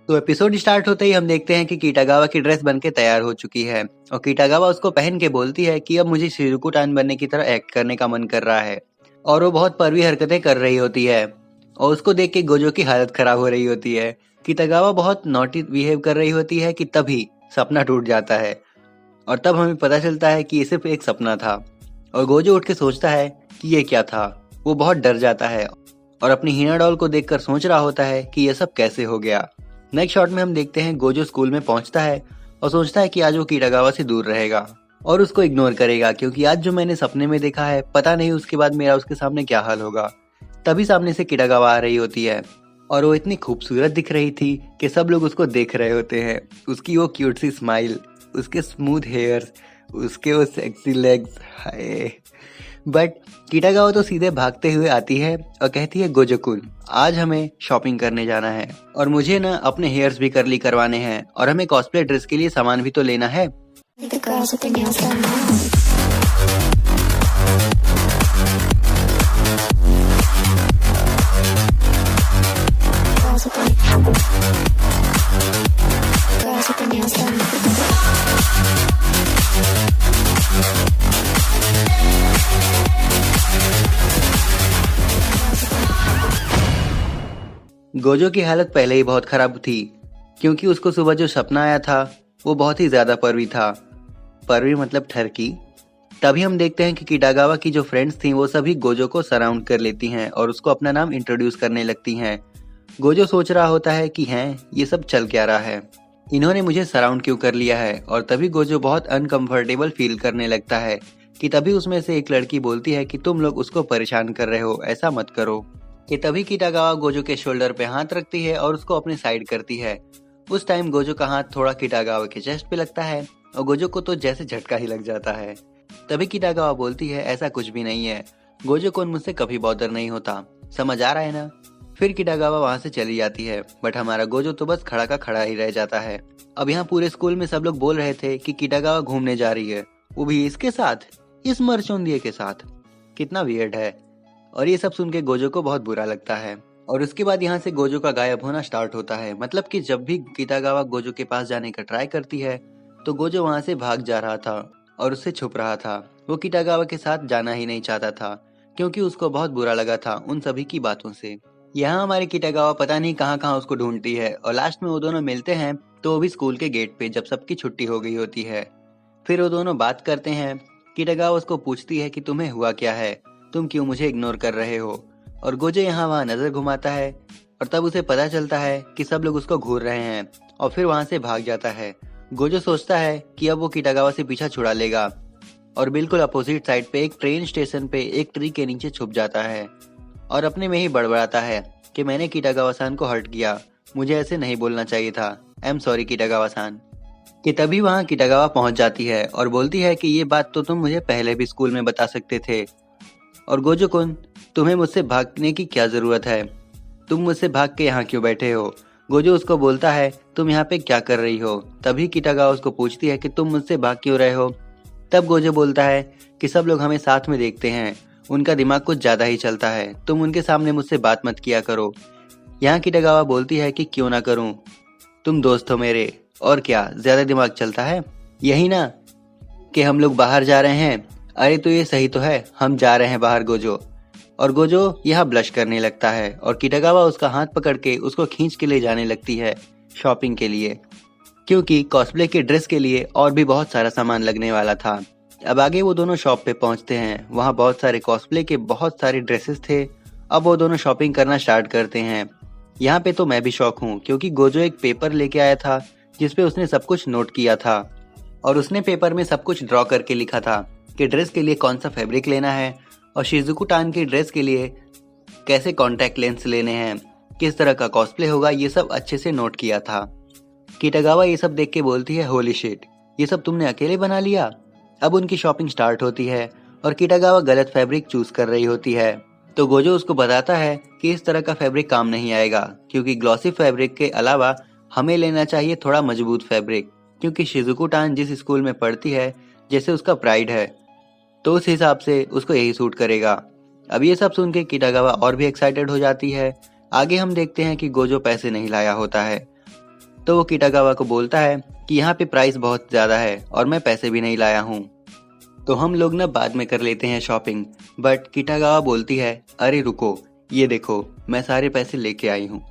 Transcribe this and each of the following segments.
तो episode start होते ही हम देखते हैं कि किटागावा की ड्रेस बनके तैयार हो चुकी है और किटागावा उसको पहन के बोलती है कि अब मुझे शिजुको टान बनने की तरह एक्ट करने का मन कर रहा है। और वो बहुत परवी हरकतें कर रही होती है और उसको देख के गोजो की हालत खराब हो रही होती है। किटागावा बहुत नॉटी बिहेव कर रही होती है कि तभी सपना टूट जाता है और तब हमें पता चलता है कि ये सिर्फ एक सपना था। और गोजो उठ के सोचता है कि ये क्या था। वो बहुत डर जाता है और अपनी हीना डॉल को देखकर सोच रहा होता है कि ये सब कैसे हो गया। नेक्स्ट शॉट में हम देखते हैं गोजो स्कूल में पहुंचता है और सोचता है कि आज वो किटागावा से दूर रहेगा और उसको इग्नोर करेगा, क्योंकि आज जो मैंने सपने में देखा है पता नहीं उसके बाद मेरा उसके सामने क्या हाल होगा। तभी सामने से किटागावा आ रही होती है और वो इतनी खूबसूरत दिख रही थी कि सब लोग उसको देख रहे होते हैं। उसकी वो क्यूट सी स्माइल, उसके स्मूथ हेयर्स, उसके वो सेक्सी लेग्स, हाय। बट किटागावा तो सीधे भागते हुए आती है और कहती है गोजो-कुन, आज हमें शॉपिंग करने जाना है और मुझे ना अपने हेयर्स भी कर्ली करवाने हैं और हमें कॉस्प्ले ड्रेस के लिए सामान भी तो लेना है। The girls with their nails done now. Girls with their nails done. Gojo की हालत पहले ही बहुत खराब थी, क्योंकि उसको सुबह जो सपना आया था वो बहुत ही ज्यादा परवी था। परवी मतलब ठरकी। तभी हम देखते हैं कि किटागावा की जो फ्रेंड्स थी वो सभी गोजो को सराउंड कर लेती हैं और उसको अपना नाम इंट्रोड्यूस करने लगती हैं। गोजो सोच रहा होता है कि हैं ये सब चल क्या रहा है, इन्होंने मुझे सराउंड क्यों कर लिया है। और तभी गोजो बहुत अनकंफर्टेबल फील करने लगता है कि तभी उसमें से एक लड़की बोलती है कि तुम लोग उसको परेशान कर रहे हो, ऐसा मत करो। कि तभी किटागावा गोजो के शोल्डर पे हाथ रखती है और उसको अपने साइड करती है। उस टाइम गोजो का हाथ थोड़ा किटागावा के चेस्ट पे लगता है और गोजो को तो जैसे झटका ही लग जाता है। तभी किटागावा बोलती है ऐसा कुछ भी नहीं है, गोजो को मुझसे कभी बॉदर नहीं होता, समझ आ रहा है ना। फिर किटागावा वहां से चली जाती है, बट हमारा गोजो तो बस खड़ा का खड़ा ही रह जाता है। अब यहाँ पूरे स्कूल में सब लोग बोल रहे थे कि किटागावा घूमने जा रही है, वो भी इसके साथ, इस मरचोंदिये के साथ। कितना वियर्ड है। और ये सब सुन के गोजो को बहुत बुरा लगता है। और उसके बाद यहाँ से गोजो का गायब होना स्टार्ट होता है। मतलब कि जब भी किटागावा गोजो के पास जाने का ट्राई करती है तो गोजो वहां से भाग जा रहा था और उससे छुप रहा था। वो किटागावा के साथ जाना ही नहीं चाहता था, क्योंकि उसको बहुत बुरा लगा था उन सभी की बातों से। यहाँ हमारी किटागावा पता नहीं कहाँ कहाँ उसको ढूंढती है और लास्ट में वो दोनों मिलते हैं, तो वो भी स्कूल के गेट पे जब सबकी छुट्टी हो गई होती है। फिर वो दोनों बात करते हैं। किटागावा उसको पूछती है कि तुम्हें हुआ क्या है, तुम क्यों मुझे इग्नोर कर रहे हो। और गोजो यहाँ वहाँ नजर घुमाता है और तब उसे पता चलता है कि सब लोग उसको घूर रहे हैं और फिर वहां से भाग जाता है। गोजो सोचता है कि अब वो किटागावा से पीछा छुड़ा लेगा और बिल्कुल अपोजिट साइड पे एक ट्रेन स्टेशन पे एक ट्री के नीचे छुप जाता है और अपने में ही बड़बड़ाता है कि मैंने किटागावा-सान को हर्ट किया, मुझे ऐसे नहीं बोलना चाहिए था, आई एम सॉरी किटागावा-सान। कि तभी वहाँ किटागावा पहुंच जाती है और बोलती है कि ये बात तो तुम मुझे पहले भी स्कूल में बता सकते थे। और गोजो-कुन, तुम्हें मुझसे भागने की क्या जरूरत है, तुम मुझसे भाग के यहाँ क्यों बैठे हो। गोजो उसको बोलता है तुम यहाँ पे क्या कर रही हो। तभी किटागावा उसको पूछती है कि तुम मुझसे भाग क्यों रहे हो। तब गोजो बोलता है कि सब लोग हमें साथ में देखते हैं, उनका दिमाग कुछ ज्यादा ही चलता है, तुम उनके सामने मुझसे बात मत किया करो। यहाँ किटागावा बोलती है कि क्यों ना करूं, तुम दोस्त हो मेरे, और क्या ज्यादा दिमाग चलता है। यही ना कि हम लोग बाहर जा रहे हैं, अरे तो ये सही तो है, हम जा रहे हैं बाहर गोजो। और गोजो यहाँ ब्लश करने लगता है और किटागावा उसका हाथ पकड़ के उसको खींच के ले जाने लगती है शॉपिंग के लिए, क्योंकि कॉस्प्ले के ड्रेस के लिए और भी बहुत सारा सामान लगने वाला था। अब आगे वो दोनों शॉप पे पहुंचते हैं, वहाँ बहुत सारे कॉस्प्ले के बहुत सारे ड्रेसेस थे। अब वो दोनों शॉपिंग करना स्टार्ट करते हैं। यहाँ पे तो मैं भी शॉक हूँ, क्योंकि गोजो एक पेपर लेके आया था जिसपे उसने सब कुछ नोट किया था और उसने पेपर में सब कुछ ड्रॉ करके लिखा था कि ड्रेस के लिए कौन सा फैब्रिक लेना है और शिजुको टान की ड्रेस के लिए कैसे कॉन्टैक्ट लेंस लेने हैं, किस तरह का कॉस्प्ले होगा, ये सब अच्छे से नोट किया था। किटागावा ये सब देख के बोलती है होली शिट, ये सब तुमने अकेले बना लिया। अब उनकी शॉपिंग स्टार्ट होती है और किटागावा गलत फैब्रिक चूज कर रही होती है, तो गोजो उसको बताता है कि इस तरह का फैब्रिक काम नहीं आएगा, क्योंकि ग्लॉसी फैब्रिक के अलावा हमें लेना चाहिए थोड़ा मजबूत फैब्रिक, क्योंकि शिजुको टान जिस स्कूल में पढ़ती है जैसे उसका प्राइड है, तो उस हिसाब से उसको यही सूट करेगा। अब ये सब सुन के किटागावा और भी एक्साइटेड हो जाती है। आगे हम देखते हैं कि गोजो पैसे नहीं लाया होता है तो वो किटागावा को बोलता है कि यहाँ पे प्राइस बहुत ज़्यादा है और मैं पैसे भी नहीं लाया हूँ, तो हम लोग ना बाद में कर लेते हैं शॉपिंग। बट किटागावा बोलती है, अरे रुको, ये देखो मैं सारे पैसे लेके आई हूँ।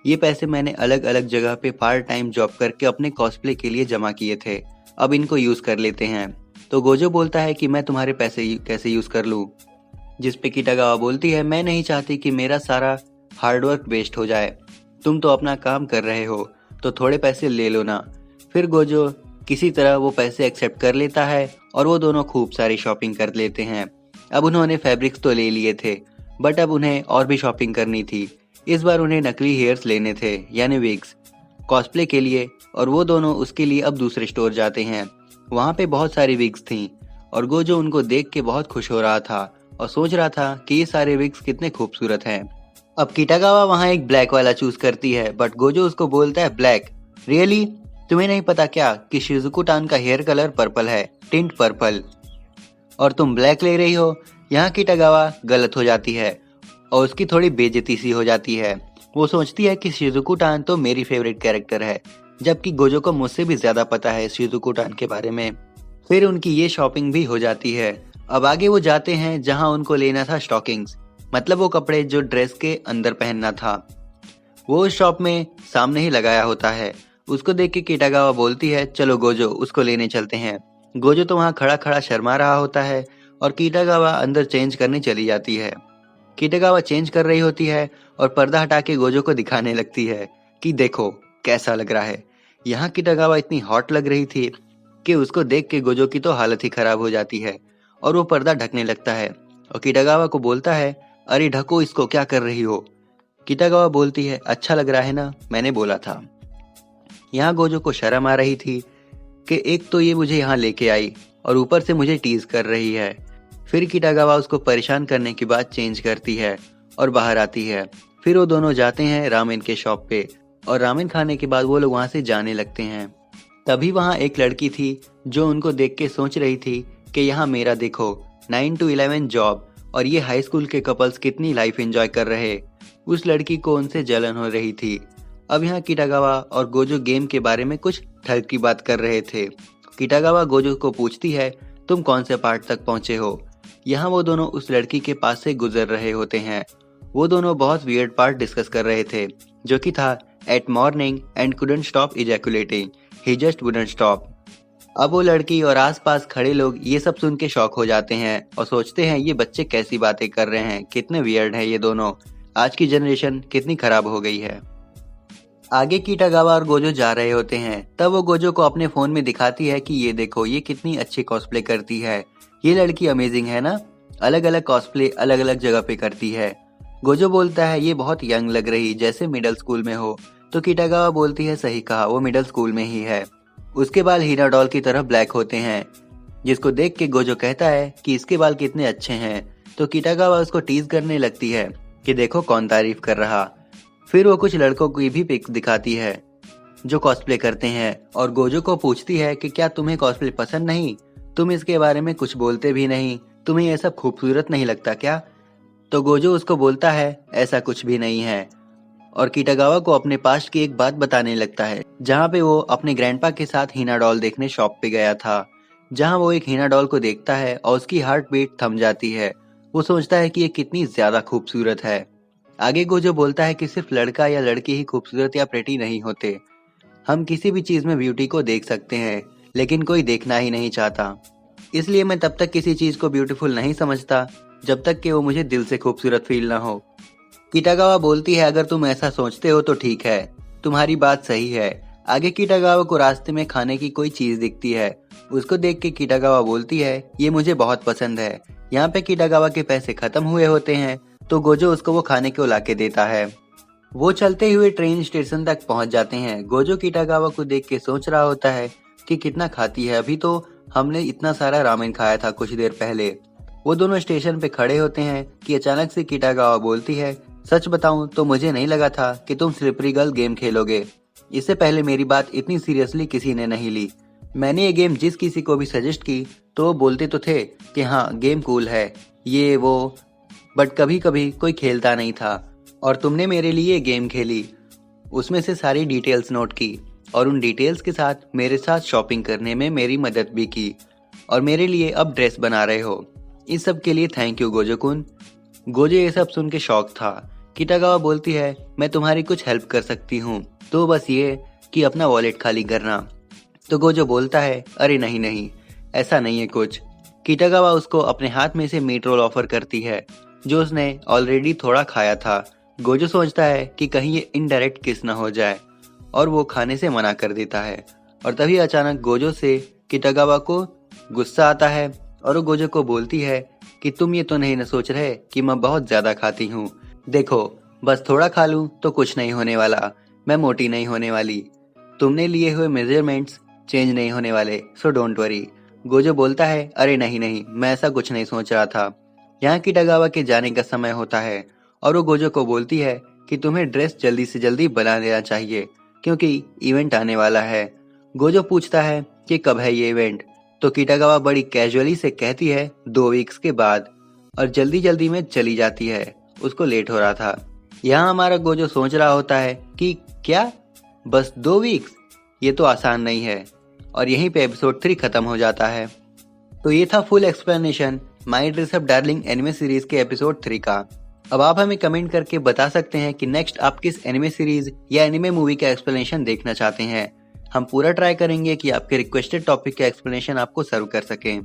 ये पैसे मैंने अलग अलग जगह पे पार्ट टाइम जॉब करके अपने कॉस्प्ले के लिए जमा किए थे, अब इनको यूज़ कर लेते हैं। तो गोजो बोलता है कि मैं तुम्हारे पैसे कैसे यूज़ कर लूँ, जिस पे किटागावा बोलती है, मैं नहीं चाहती कि मेरा सारा हार्डवर्क वेस्ट हो जाए, तुम तो अपना काम कर रहे हो तो थोड़े पैसे ले लो ना। फिर गोजो किसी तरह वो पैसे एक्सेप्ट कर लेता है और वो दोनों खूब सारी शॉपिंग कर लेते हैं। अब उन्होंने फैब्रिक्स तो ले लिए थे, बट अब उन्हें और भी शॉपिंग करनी थी। इस बार उन्हें नकली हेयर्स लेने थे, यानी विग्स, कॉस्प्ले के लिए, और वो दोनों उसके लिए अब दूसरे स्टोर जाते हैं। वहाँ पे बहुत सारी विग्स थीं और गोजो उनको देख के बहुत खुश हो रहा था और सोच रहा था कि ये सारे विग्स कितने खूबसूरत हैं। अब किटागावा वहाँ एक ब्लैक वाला चूज करती है, बट गोजो उसको बोलता है, ब्लैक? रियली? तुम्हें नहीं पता क्या कि शिजुको टान का हेयर कलर पर्पल है, टिंट पर्पल, और तुम ब्लैक ले रही हो? यहाँ किटागावा गलत हो जाती है और उसकी थोड़ी बेइज्जती सी हो जाती है। वो सोचती है कि शिजुको टान तो मेरी फेवरेट कैरेक्टर है, जबकि गोजो को मुझसे भी ज्यादा पता है शिजुको टान के बारे में। फिर उनकी ये शॉपिंग भी हो जाती है। अब आगे वो जाते हैं जहाँ उनको लेना था स्टॉकिंग्स, मतलब वो कपड़े जो ड्रेस के अंदर पहनना था। वो उस शॉप में सामने ही लगाया होता है। उसको देख के किटागावा बोलती है, चलो गोजो उसको लेने चलते हैं। गोजो तो वहाँ खड़ा खड़ा शर्मा रहा होता है और किटागावा अंदर चेंज करने चली जाती है। किटागावा चेंज कर रही होती है और पर्दा हटा के गोजो को दिखाने लगती है कि देखो कैसा लग रहा है। यहाँ किटागावा इतनी हॉट लग रही थी कि उसको देख के गोजो की तो हालत ही खराब हो जाती है और वो पर्दा ढकने लगता है और किटागावा को बोलता है, अरे ढको इसको, क्या कर रही हो? किटागावा बोलती है, अच्छा लग रहा है ना, मैंने बोला था। यहाँ गोजो को शर्म आ रही थी कि एक तो ये मुझे यहाँ लेके आई और ऊपर से मुझे टीज कर रही है। फिर किटागावा उसको परेशान करने के बाद चेंज करती है और बाहर आती है। फिर वो दोनों जाते हैं रामेन के शॉप पे और रामेन खाने के बाद वो लोग वहाँ से जाने लगते हैं। तभी वहाँ एक लड़की थी जो उनको देख के सोच रही थी कि यहाँ मेरा देखो 9 to 11 जॉब और ये हाई स्कूल के कपल्स कितनी लाइफ एंजॉय कर रहे। उस लड़की को उनसे जलन हो रही थी। अब यहाँ किटागावा और गोजो गेम के बारे में कुछ ठग की बात कर रहे थे। किटागावा गोजो को पूछती है, तुम कौन से पार्ट तक पहुंचे हो? यहाँ वो दोनों उस लड़की के पास से गुजर रहे होते हैं। वो दोनों बहुत वियर्ड पार्ट डिस्कस कर रहे थे, जो कि था at morning and couldn't stop ejaculating, he just wouldn't stop. अब वो लड़की और आसपास खड़े लोग ये सब सुन के शॉक हो जाते हैं और सोचते हैं ये बच्चे कैसी बातें कर रहे हैं, कितने वियर्ड हैं ये दोनों, आज की जनरेशन कितनी खराब हो गई है। आगे किटागावा और गोजो जा रहे होते हैं। तब वो गोजो को अपने फोन में दिखाती है कि ये देखो ये कितनी अच्छी कॉस्प्ले करती है, ये लड़की अमेजिंग है ना, अलग अलग कॉस्प्ले अलग अलग जगह पे करती है। गोजो बोलता है, ये बहुत यंग लग रही, जैसे मिडिल स्कूल में हो। तो किटागावा बोलती है, सही कहा, वो मिडिल स्कूल में ही है। उसके बाल हीना डॉल की तरह ब्लैक होते हैं, जिसको देख के गोजो कहता है कि इसके बाल कितने अच्छे हैं। तो किटागावा उसको टीज करने लगती है कि देखो कौन तारीफ कर रहा। फिर वो कुछ लड़कों की भी पिक दिखाती है जो कॉस्प्ले करते हैं और गोजो को पूछती है कि क्या तुम्हें कॉस्प्ले पसंद नहीं, तुम इसके बारे में कुछ बोलते भी नहीं, तुम्हें ये सब खूबसूरत नहीं लगता क्या? तो गोजो उसको बोलता है, ऐसा कुछ भी नहीं है, और किटागावा को अपने पास्ट की एक बात बताने लगता है, जहाँ पे वो अपने ग्रैंडपा के साथ हीना डॉल देखने शॉप पे गया था, जहाँ वो एक हीना डॉल को देखता है और उसकी हार्ट बीट थम जाती है। वो सोचता है कि ये कितनी ज्यादा खूबसूरत है। आगे गोजो बोलता है कि सिर्फ लड़का या लड़की ही खूबसूरत या प्रेटी नहीं होते, हम किसी भी चीज में ब्यूटी को देख सकते हैं, लेकिन कोई देखना ही नहीं चाहता। इसलिए मैं तब तक किसी चीज को ब्यूटीफुल नहीं समझता जब तक कि वो मुझे दिल से खूबसूरत फील ना हो। किटागावा बोलती है, अगर तुम ऐसा सोचते हो तो ठीक है, तुम्हारी बात सही है। आगे किटागावा को रास्ते में खाने की कोई चीज दिखती है। उसको देख के किटागावा बोलती है, ये मुझे बहुत पसंद है। यहाँ पे किटागावा के पैसे खत्म हुए होते हैं, तो गोजो उसको वो खाने को लाके देता है। वो चलते हुए ट्रेन स्टेशन तक पहुंच जाते हैं। गोजो किटागावा को देख के सोच रहा होता है कि कितना खाती है, अभी तो हमने इतना सारा रामेन खाया था कुछ देर पहले। वो दोनों स्टेशन पे खड़े होते हैं कि अचानक से किटागावा बोलती है, सच बताऊं तो मुझे नहीं लगा था कि तुम स्लिपरी गर्ल गेम खेलोगे। इससे पहले मेरी बात इतनी सीरियसली किसी ने नहीं ली। मैंने ये गेम जिस किसी को भी सजेस्ट की तो वो बोलते तो थे कि हाँ गेम कूल है ये वो, बट कभी कभी कोई खेलता नहीं था, और तुमने मेरे लिए गेम खेली उसमें से सारी डिटेल्स नोट की और उन डिटेल्स के साथ मेरे साथ शॉपिंग करने में मेरी मदद भी की और मेरे लिए अब ड्रेस बना रहे हो। इस सब के लिए थैंक यू गोजो-कुन। गोजो ये सब सुन के शॉक था। किटागावा बोलती है, मैं तुम्हारी कुछ हेल्प कर सकती हूँ, तो बस ये कि अपना वॉलेट खाली करना। तो गोजो बोलता है, अरे नहीं नहीं, ऐसा नहीं है कुछ। किटागावा उसको अपने हाथ में से मीट रोल ऑफर करती है जो उसने ऑलरेडी थोड़ा खाया था। गोजो सोचता है कि कहीं ये इनडायरेक्ट किस ना हो जाए और वो खाने से मना कर देता है। और तभी अचानक गोजो से किटागावा को गुस्सा आता है और वो गोजो को बोलती है कि तुम ये तो नहीं न सोच रहे कि मैं बहुत ज्यादा खाती हूँ। देखो, बस थोड़ा खा लूं तो कुछ नहीं होने वाला, मैं मोटी नहीं होने वाली। तुमने लिए हुए मेजरमेंट्स चेंज नहीं होने वाले, सो डोंट वरी। गोजो बोलता है, अरे नहीं नहीं, मैं ऐसा कुछ नहीं सोच रहा था। यहाँ किटागावा के जाने का समय होता है और वो गोजो को बोलती है कि तुम्हें ड्रेस जल्दी से जल्दी बना लेना चाहिए क्योंकि इवेंट आने वाला है। गोजो पूछता है कि कब है ये इवेंट, तो किटागावा बड़ी कैजुअली से कहती है 2 वीक्स के बाद और जल्दी जल्दी में चली जाती है, उसको लेट हो रहा था। यहाँ हमारा गोजो सोच रहा होता है कि क्या बस 2 वीक्स, ये तो आसान नहीं है। और यहीं पे एपिसोड 3 खत्म हो जाता है। तो ये था full explanation my dress up darling anime series के एपिसोड 3 का। अब आप हमें कमेंट करके बता सकते हैं कि नेक्स्ट आप किस एनिमे सीरीज या एनिमे मूवी का एक्सप्लेनेशन देखना चाहते हैं। हम पूरा ट्राई करेंगे कि आपके रिक्वेस्टेड टॉपिक का एक्सप्लेनेशन आपको सर्व कर सकें।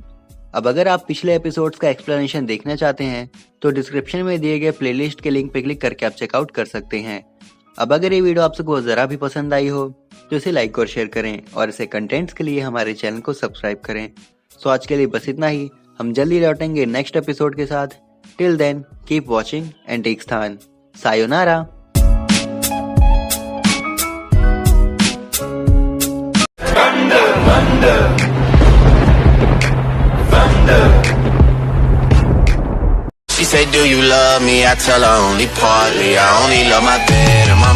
अब अगर आप पिछले एपिसोड्स का एक्सप्लेनेशन देखना चाहते हैं तो डिस्क्रिप्शन में दिए गए प्लेलिस्ट के लिंक पे क्लिक करके आप चेकआउट कर सकते हैं। अब अगर ये वीडियो आप सबको जरा भी पसंद आई हो तो इसे लाइक और शेयर करें और ऐसे कंटेंट्स के लिए हमारे चैनल को सब्सक्राइब करें। सो आज के लिए बस इतना ही, हम जल्दी लौटेंगे नेक्स्ट एपिसोड के साथ। Till then keep watching and take स्थान। Sayonara. She said, do you love me? I tell her only partly. I only love my bed and my